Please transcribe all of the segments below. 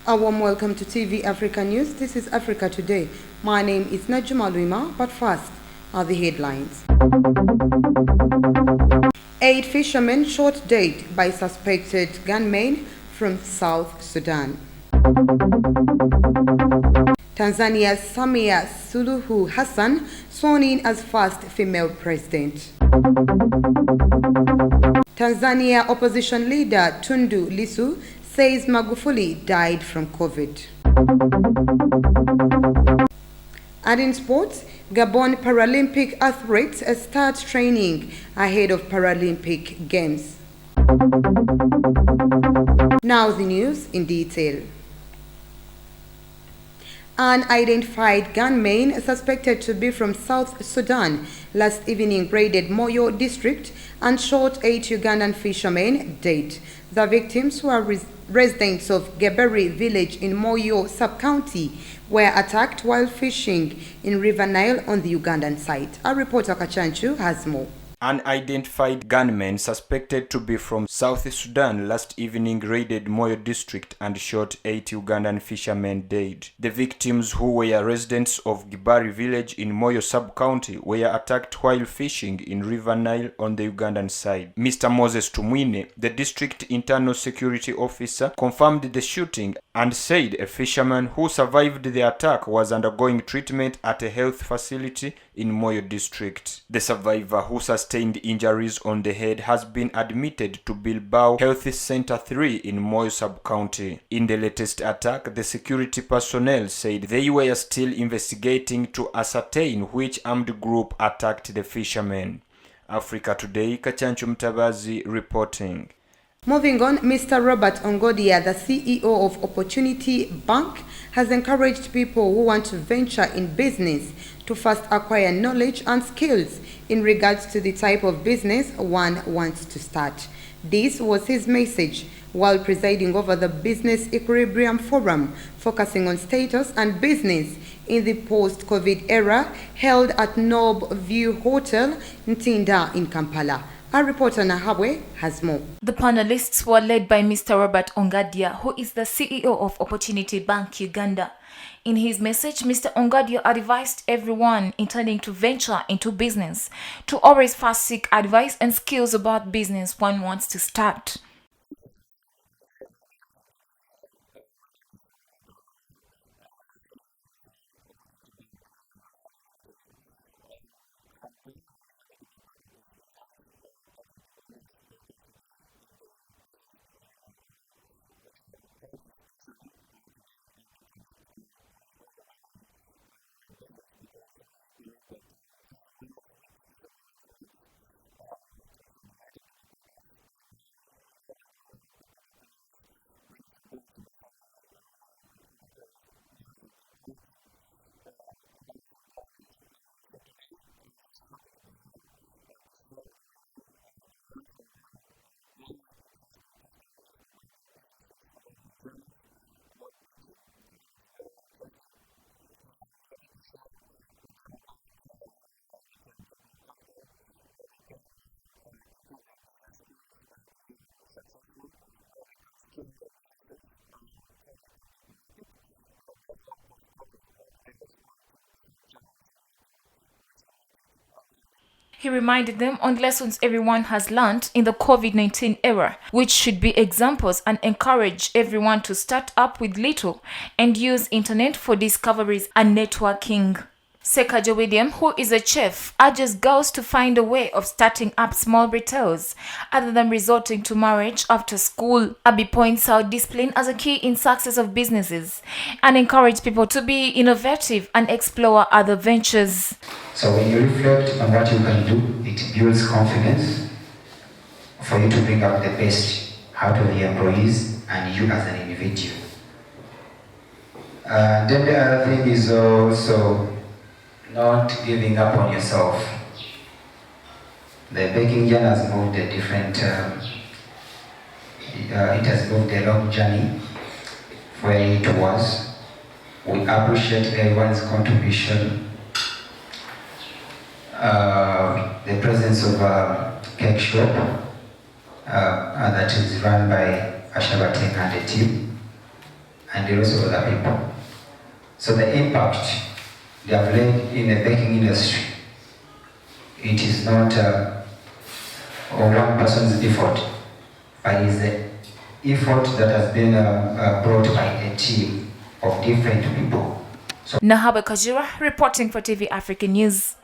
A warm welcome to TV Africa News. This is Africa Today. My name is Najuma Luima, but first are the headlines. 8 fishermen shot dead by suspected gunmen from South Sudan. Tanzania's Samia Suluhu Hassan sworn in as first female president. Tanzania opposition leader Tundu Lissu says Magufuli died from COVID. And in sports, Gabon Paralympic athletes start training ahead of Paralympic Games. Now the news in detail. Unidentified gunmen suspected to be from South Sudan last evening raided Moyo district and shot 8 Ugandan fishermen dead. The victims, who are residents of Geberi village in Moyo sub-county, were attacked while fishing in River Nile on the Ugandan side. Our reporter Kachanchu has more. Unidentified gunmen suspected to be from South Sudan last evening raided Moyo district and shot 8 Ugandan fishermen dead. The victims, who were residents of Gibari village in Moyo sub-county, were attacked while fishing in River Nile on the Ugandan side. Mr. Moses Tumwine, the district internal security officer, confirmed the shooting and said a fisherman who survived the attack was undergoing treatment at a health facility in Moyo district. The survivor, who sustained injuries on the head, has been admitted to Bilbao Health Center 3 in Moyo sub-county. In the latest attack, the security personnel said they were still investigating to ascertain which armed group attacked the fishermen. Africa Today, Kachanchu Mtabazi reporting. Moving on, Mr. Robert Ongodia, the CEO of Opportunity Bank, has encouraged people who want to venture in business to first acquire knowledge and skills in regards to the type of business one wants to start. This was his message while presiding over the Business Equilibrium Forum, focusing on status and business in the post-COVID era, held at Nob View Hotel, Ntinda in Kampala. Our reporter Nahabwe has more. The panelists were led by Mr. Robert Ongadia, who is the CEO of Opportunity Bank Uganda. In his message, Mr. Ongadia advised everyone intending to venture into business to always first seek advice and skills about business one wants to start. He reminded them on lessons everyone has learned in the COVID-19 era, which should be examples, and encourage everyone to start up with little and use internet for discoveries and networking. Sekajo William, who is a chef, urges girls to find a way of starting up small retails other than resorting to marriage after school. Abi points out discipline as a key in success of businesses and encourage people to be innovative and explore other ventures. So when you reflect on what you can do, it builds confidence for you to bring out the best out of the employees and you as an individual. Then the other thing is also not giving up on yourself. The baking journey has moved a different, it has moved a long journey where it was. We appreciate everyone's contribution. The presence of a cake shop that is run by Ashabateng and the team. and the rest of other people. So the impact they have led in the baking industry, it is not one person's effort, but is the effort that has been brought by a team of different people. Nahaba Kajira reporting for TV African News.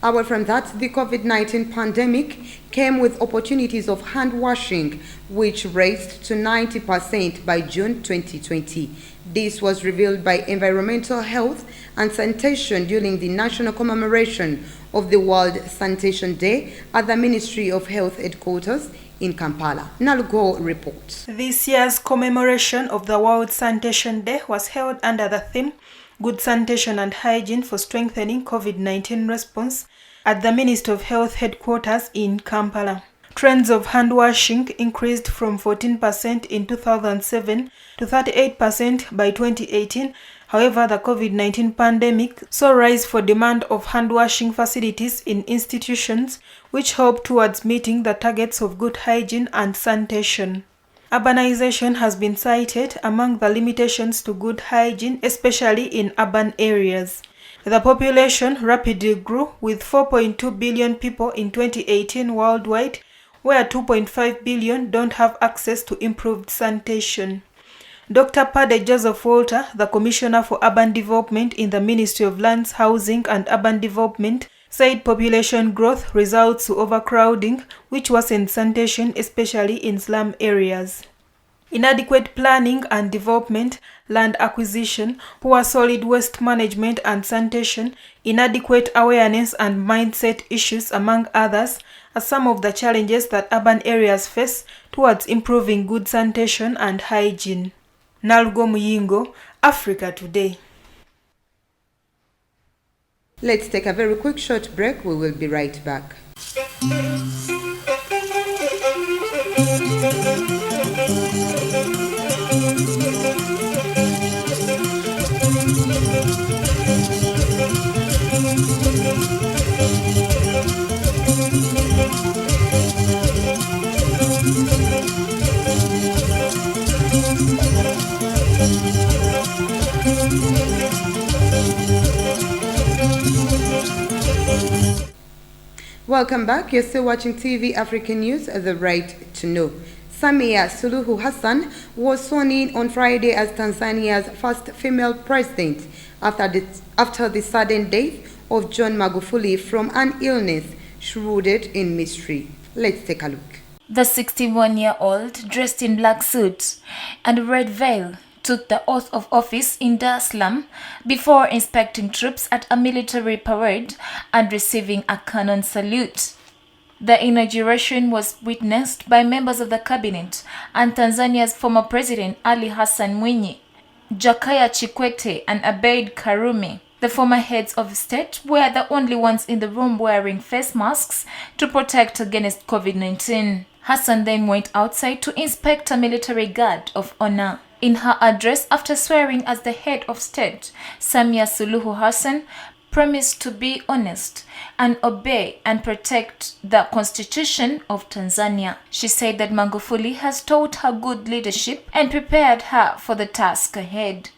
Away from that, the COVID-19 pandemic came with opportunities of hand washing, which raised to 90% by June 2020. This was revealed by Environmental Health and Sanitation during the national commemoration of the World Sanitation Day at the Ministry of Health headquarters in Kampala. Nalugo reports. This year's commemoration of the World Sanitation Day was held under the theme Good Sanitation and Hygiene for Strengthening COVID-19 Response at the Ministry of Health headquarters in Kampala. Trends of hand washing increased from 14% in 2007 to 38% by 2018. However, the COVID-19 pandemic saw a rise for demand of hand washing facilities in institutions, which helped towards meeting the targets of good hygiene and sanitation. Urbanization has been cited among the limitations to good hygiene, especially in urban areas. The population rapidly grew, with 4.2 billion people in 2018 worldwide, where 2.5 billion don't have access to improved sanitation. Dr. Pade Joseph Walter, the Commissioner for Urban Development in the Ministry of Lands, Housing and Urban Development, said population growth results to overcrowding, which worsened sanitation, especially in slum areas. Inadequate planning and development, land acquisition, poor solid waste management and sanitation, inadequate awareness and mindset issues, among others, are some of the challenges that urban areas face towards improving good sanitation and hygiene. Nalgo Muyingo, Africa Today. Let's take a very quick short break. We will be right back. Welcome back. You're still watching TV African News, The Right to Know. Samia Suluhu Hassan was sworn in on Friday as Tanzania's first female president after the sudden death of John Magufuli from an illness shrouded in mystery. Let's take a look. The 61-year-old, dressed in black suit and a red veil, took the oath of office in Dar es Salaam before inspecting troops at a military parade and receiving a cannon salute. The inauguration was witnessed by members of the cabinet and Tanzania's former president Ali Hassan Mwinyi, Jakaya Kikwete and Abeid Karume. The former heads of state were the only ones in the room wearing face masks to protect against COVID-19. Hassan then went outside to inspect a military guard of honor. In her address after swearing as the head of state, Samia Suluhu Hassan promised to be honest and obey and protect the Constitution of Tanzania. She said that Magufuli has taught her good leadership and prepared her for the task ahead.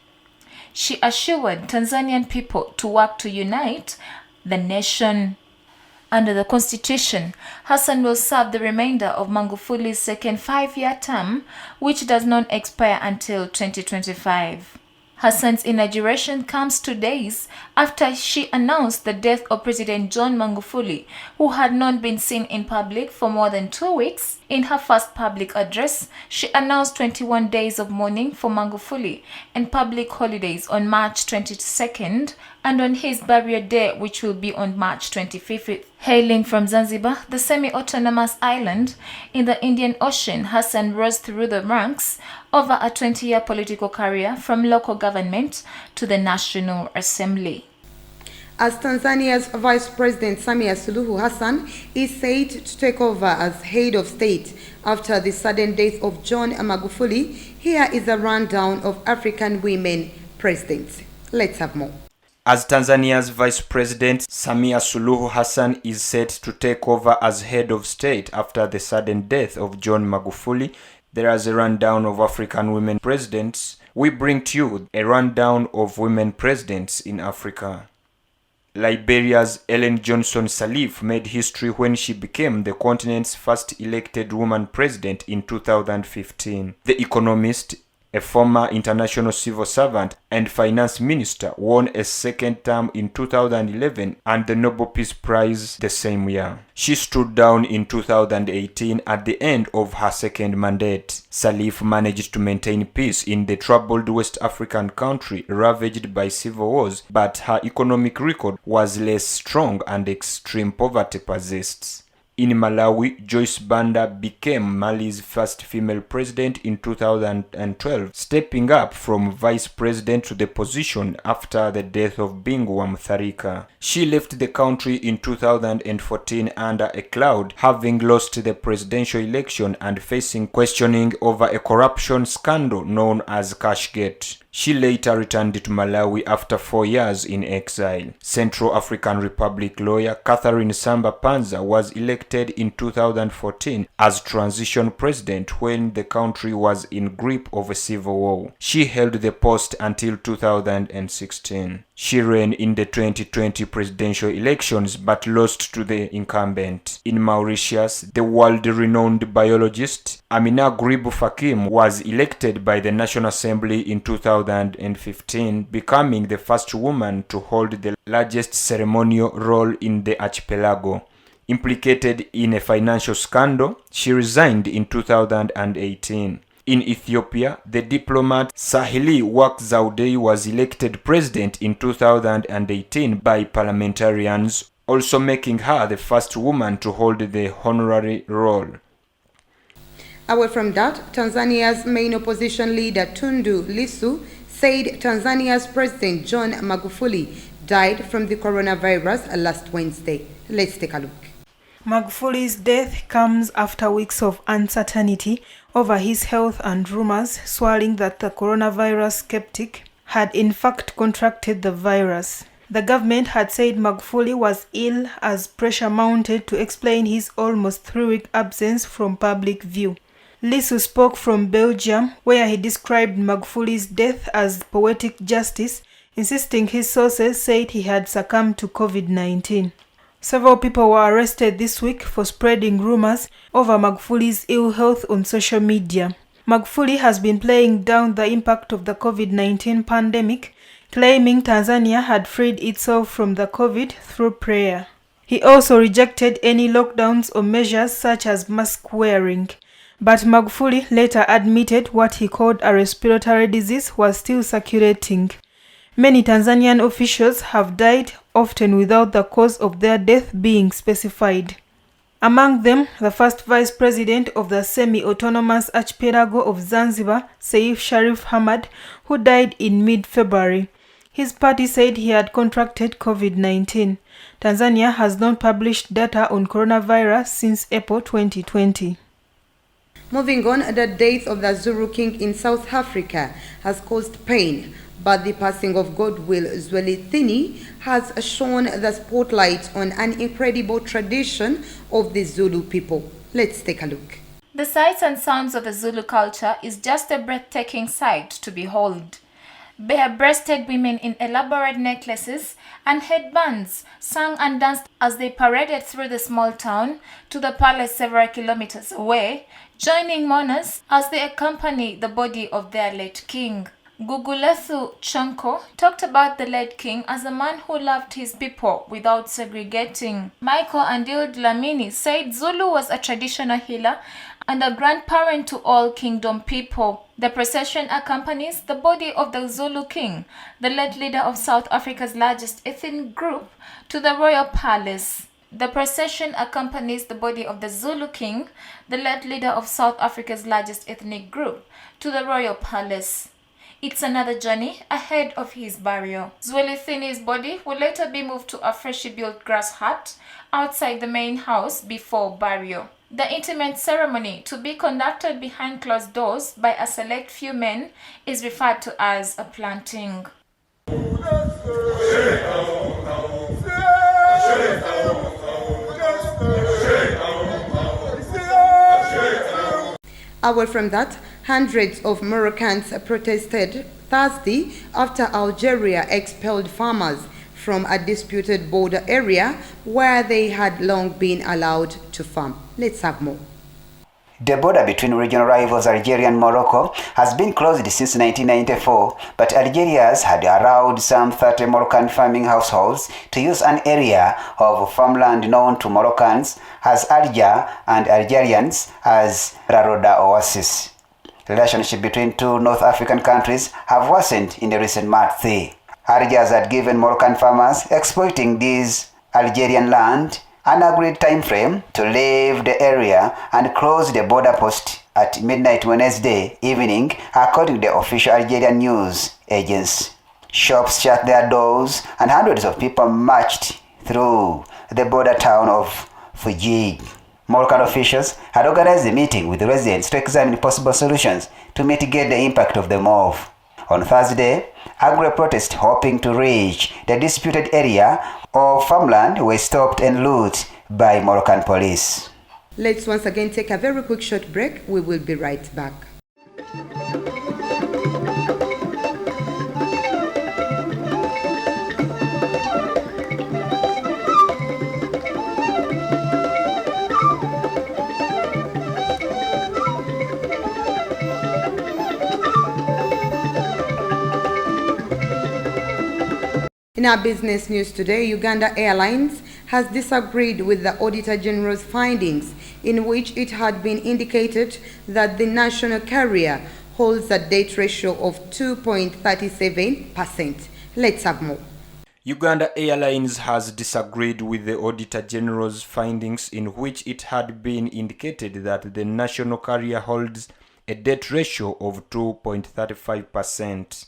She assured Tanzanian people to work to unite the nation. Under the Constitution, Hassan will serve the remainder of Magufuli's second 5-year term, which does not expire until 2025. Hassan's inauguration comes 2 days after she announced the death of President John Magufuli, who had not been seen in public for more than 2 weeks. In her first public address, she announced 21 days of mourning for Magufuli and public holidays on March 22nd and on his burial day, which will be on March 25th. Hailing from Zanzibar, the semi-autonomous island in the Indian Ocean, Hassan rose through the ranks over a 20-year political career from local government to the National Assembly. As Tanzania's Vice President Samia Suluhu Hassan is said to take over as head of state after the sudden death of John Magufuli, here is a rundown of African women presidents. Let's have more. As Tanzania's Vice President Samia Suluhu Hassan is set to take over as head of state after the sudden death of John Magufuli, there is a rundown of African women presidents we bring to you a rundown of women presidents in Africa. Liberia's Ellen Johnson Sirleaf made history when she became the continent's first elected woman president in 2015. The economist, a former international civil servant and finance minister, won a second term in 2011 and the Nobel Peace Prize the same year. She stood down in 2018 at the end of her second mandate. Sirleaf managed to maintain peace in the troubled West African country ravaged by civil wars, but her economic record was less strong and extreme poverty persists. In Malawi, Joyce Banda became Mali's first female president in 2012, stepping up from vice president to the position after the death of Bingu wa Mutharika. She left the country in 2014 under a cloud, having lost the presidential election and facing questioning over a corruption scandal known as Cashgate. She later returned to Malawi after 4 years in exile. Central African Republic lawyer Catherine Samba Panza was elected in 2014 as transition president when the country was in grip of a civil war. She held the post until 2016. She ran in the 2020 presidential elections but lost to the incumbent. In Mauritius, the world-renowned biologist Amina Gurib Fakim was elected by the National Assembly in 2015, becoming the first woman to hold the largest ceremonial role in the archipelago. Implicated in a financial scandal, she resigned in 2018. In Ethiopia, the diplomat Sahili Work Zewde was elected president in 2018 by parliamentarians, also making her the first woman to hold the honorary role. Away from that, Tanzania's main opposition leader Tundu Lissu said Tanzania's President John Magufuli died from the coronavirus last Wednesday. Let's take a look. Magufuli's death comes after weeks of uncertainty over his health and rumors swirling that the coronavirus skeptic had in fact contracted the virus. The government had said Magufuli was ill as pressure mounted to explain his almost 3-week absence from public view. Lissu spoke from Belgium, where he described Magufuli's death as poetic justice, insisting his sources said he had succumbed to COVID-19. Several people were arrested this week for spreading rumors over Magufuli's ill health on social media. Magufuli has been playing down the impact of the COVID-19 pandemic, claiming Tanzania had freed itself from the COVID through prayer. He also rejected any lockdowns or measures such as mask wearing. But Magufuli later admitted what he called a respiratory disease was still circulating. Many Tanzanian officials have died, often without the cause of their death being specified. Among them, the first vice president of the semi-autonomous archipelago of Zanzibar, Seif Sharif Hamad, who died in mid-February. His party said he had contracted COVID-19. Tanzania has not published data on coronavirus since April 2020. Moving on, the death of the Zulu king in South Africa has caused pain, but the passing of Goodwill Zwelithini has shone the spotlight on an incredible tradition of the Zulu people. Let's take a look. The sights and sounds of the Zulu culture is just a breathtaking sight to behold. Bare-breasted women in elaborate necklaces and headbands sang and danced as they paraded through the small town to the palace several kilometers away, joining mourners as they accompany the body of their late king. Gugulethu Chonko talked about the late king as a man who loved his people without segregating. Michael Andile Dlamini said Zulu was a traditional healer and a grandparent to all kingdom people. The procession accompanies the body of the Zulu king, the late leader of South Africa's largest ethnic group, to the royal palace. The procession accompanies the body of the Zulu king, the late leader of South Africa's largest ethnic group, to the royal palace. It's another journey ahead of his burial. Zwelithini's body will later be moved to a freshly built grass hut outside the main house before burial. The intimate ceremony, to be conducted behind closed doors by a select few men, is referred to as a planting. Away from that, Hundreds of Moroccans protested Thursday after Algeria expelled farmers from a disputed border area where they had long been allowed to farm. Let's have more. The border between regional rivals Algeria and Morocco has been closed since 1994, but Algerians had allowed some 30 Moroccan farming households to use an area of farmland known to Moroccans as Alger and Algerians as La Roda Oasis. Relationship between two North African countries have worsened in the recent months. Algiers had given Moroccan farmers exploiting this Algerian land an agreed time frame to leave the area and close the border post at midnight Wednesday evening, according to the official Algerian news agency. Shops shut their doors and hundreds of people marched through the border town of Fujig. Moroccan officials had organized a meeting with the residents to examine possible solutions to mitigate the impact of the move. On Thursday, agri protests hoping to reach the disputed area of farmland were stopped and looted by Moroccan police. Let's once again take a very quick short break. We will be right back. In our business news today, Uganda Airlines has disagreed with the Auditor General's findings, in which it had been indicated that the national carrier holds a debt ratio of 2.37%. Let's have more. Uganda Airlines has disagreed with the Auditor General's findings, in which it had been indicated that the national carrier holds a debt ratio of 2.35%.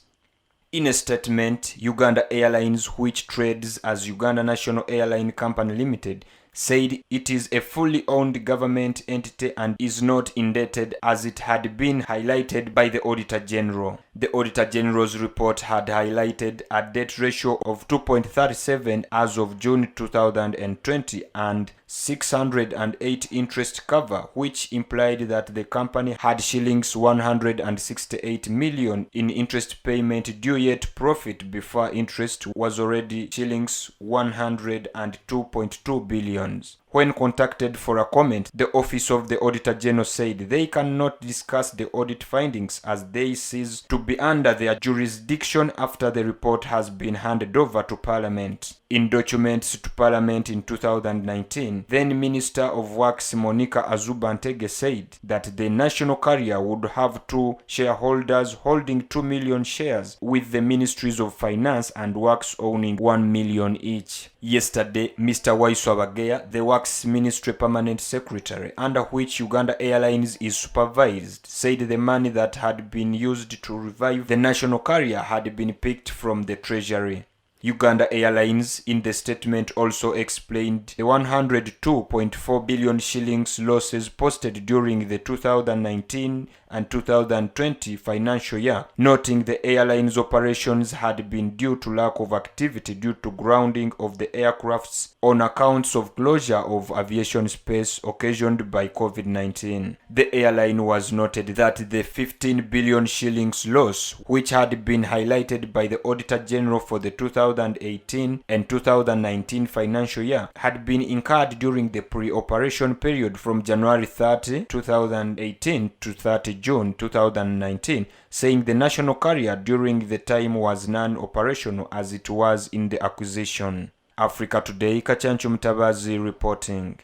In a statement, Uganda Airlines, which trades as Uganda National Airline Company Limited, said it is a fully owned government entity and is not indebted, as it had been highlighted by the Auditor General. The Auditor General's report had highlighted a debt ratio of 2.37 as of June 2020 and 608 interest cover, which implied that the company had shillings 168 million in interest payment due, yet profit before interest was already shillings 102.2 billion. When contacted for a comment, the Office of the Auditor General said they cannot discuss the audit findings as they cease to be under their jurisdiction after the report has been handed over to Parliament. In documents to Parliament in 2019, then Minister of Works Monica Azubantege said that the national carrier would have two shareholders holding 2 million shares, with the Ministries of Finance and Works owning 1 million each. Yesterday, Mr. Waiswabageya, the Works Ministry Permanent Secretary, under which Uganda Airlines is supervised, said the money that had been used to revive the national carrier had been picked from the Treasury. Uganda Airlines in the statement also explained the 102.4 billion shillings losses posted during the 2019 and 2020 financial year, noting the airline's operations had been due to lack of activity due to grounding of the aircrafts on accounts of closure of aviation space occasioned by COVID-19. The airline was noted that the 15 billion shillings loss, which had been highlighted by the Auditor General for the 2018 and 2019 financial year, had been incurred during the pre-operation period from January 30, 2018 to 30 June 2019, saying the national carrier during the time was non-operational as it was in the acquisition. Africa Today, Kachanchu Mtabazi reporting.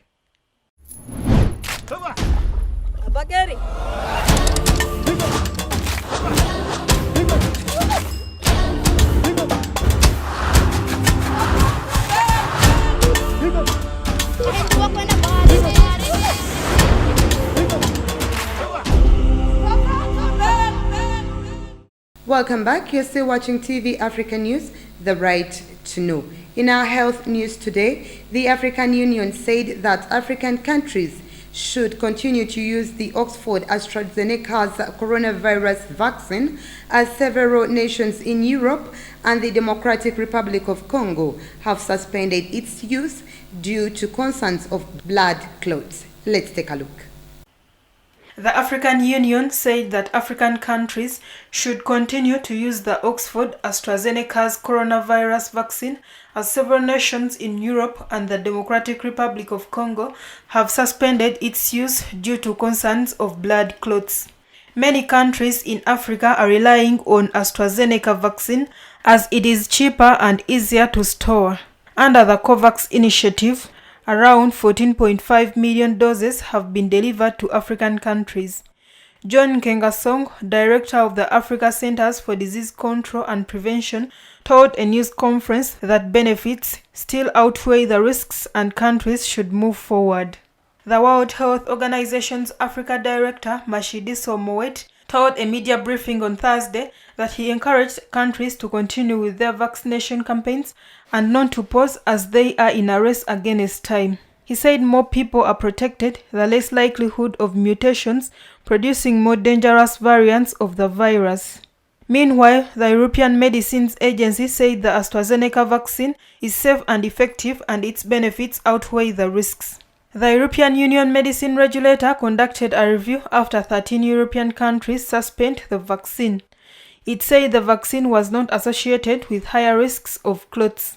Welcome back. You're still watching TV Africa News, the right to know. In our health news today, the African Union said that African countries should continue to use the Oxford AstraZeneca's coronavirus vaccine, as several nations in Europe and the Democratic Republic of Congo have suspended its use due to concerns of blood clots. Let's take a look. The African Union said that African countries should continue to use the Oxford AstraZeneca's coronavirus vaccine, as several nations in Europe and the Democratic Republic of Congo have suspended its use due to concerns of blood clots. Many countries in Africa are relying on AstraZeneca vaccine as it is cheaper and easier to store. Under the COVAX initiative, around 14.5 million doses have been delivered to African countries. John Nkengasong, director of the Africa Centers for Disease Control and Prevention, told a news conference that benefits still outweigh the risks and countries should move forward. The World Health Organization's Africa Director, Matshidiso Moeti, told a media briefing on Thursday that he encouraged countries to continue with their vaccination campaigns and not to pause as they are in a race against time. He said more people are protected, the less likelihood of mutations producing more dangerous variants of the virus. Meanwhile, the European Medicines Agency said the AstraZeneca vaccine is safe and effective and its benefits outweigh the risks. The European Union Medicine Regulator conducted a review after 13 European countries suspended the vaccine. It said the vaccine was not associated with higher risks of clots.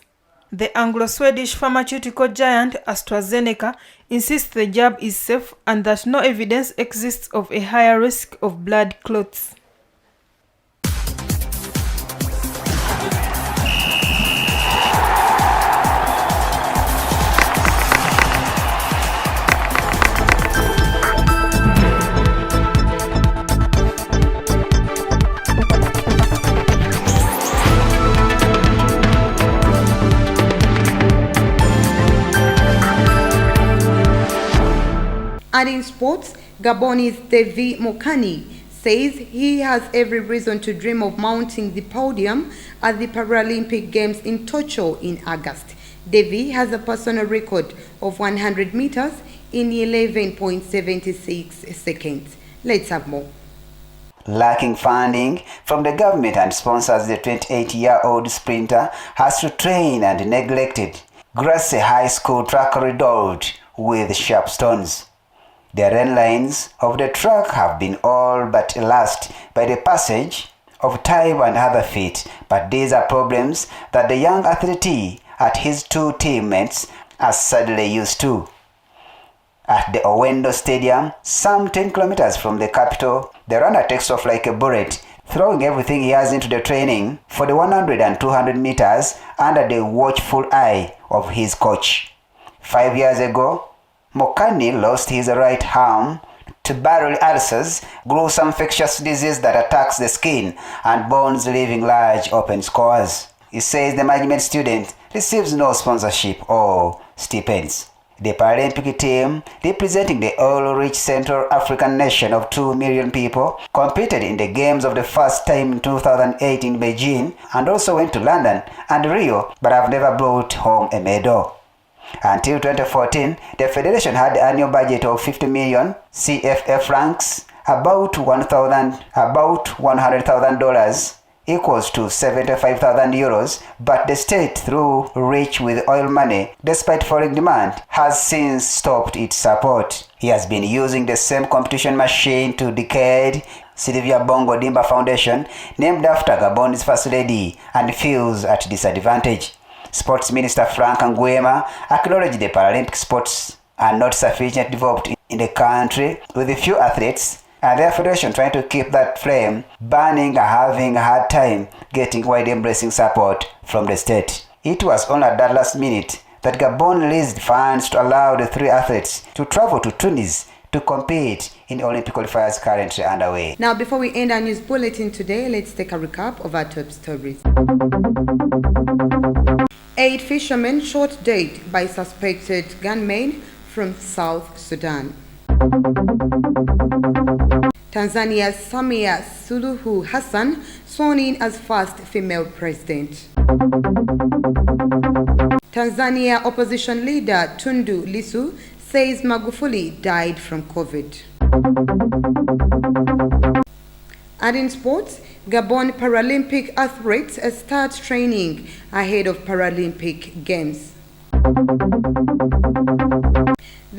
The Anglo-Swedish pharmaceutical giant AstraZeneca insists the jab is safe and that no evidence exists of a higher risk of blood clots. And in sports, Gabonese Devi Mokani says he has every reason to dream of mounting the podium at the Paralympic Games in Tokyo in August. Devi has a personal record of 100 meters in 11.76 seconds. Let's have more. Lacking funding from the government and sponsors, the 28-year-old sprinter has to train and neglected Grasse High School track riddled with sharp stones. The red lines of the track have been all but elapsed by the passage of time and other feet, but these are problems that the young athlete and his two teammates are sadly used to. At the Owendo Stadium, some 10 kilometers from the capital, the runner takes off like a bullet, throwing everything he has into the training for the 100 and 200 meters under the watchful eye of his coach. 5 years ago, Mokani lost his right arm to barial ulcers, gruesome infectious disease that attacks the skin and bones, leaving large open scars. He says the management student receives no sponsorship or stipends. The Paralympic team, representing the oil-rich Central African nation of 2 million people, competed in the Games of the first time in 2008 in Beijing and also went to London and Rio, but have never brought home a medal. Until 2014, the federation had an annual budget of 50 million CFA francs, about $100,000, equals to 75,000 euros, but the state, through rich with oil money, despite falling demand, has since stopped its support. He has been using the same competition machine to decade Sylvia Bongo Dimba Foundation, named after Gabon's first lady, and feels at disadvantage. Sports Minister Frank Nguema acknowledged the Paralympic sports are not sufficiently developed in the country, with a few athletes and their federation trying to keep that flame burning and having a hard time getting wide embracing support from the state. It was only at that last minute that Gabon released funds to allow the 3 athletes to travel to Tunis to compete in the Olympic qualifiers currently underway. Now, before we end our news bulletin today, let's take a recap of our top stories. 8 fishermen shot dead by suspected gunmen from South Sudan. Tanzania's Samia Suluhu Hassan sworn in as first female president. Tanzania opposition leader Tundu Lissu says Magufuli died from COVID. And in sports, Gabon Paralympic athletes start training ahead of Paralympic Games.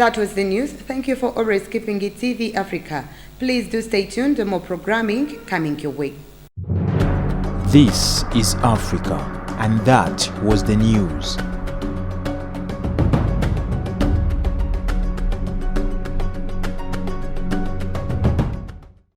That was the news. Thank you for always keeping it TV Africa. Please do stay tuned. More programming coming your way. This is Africa, and that was the news.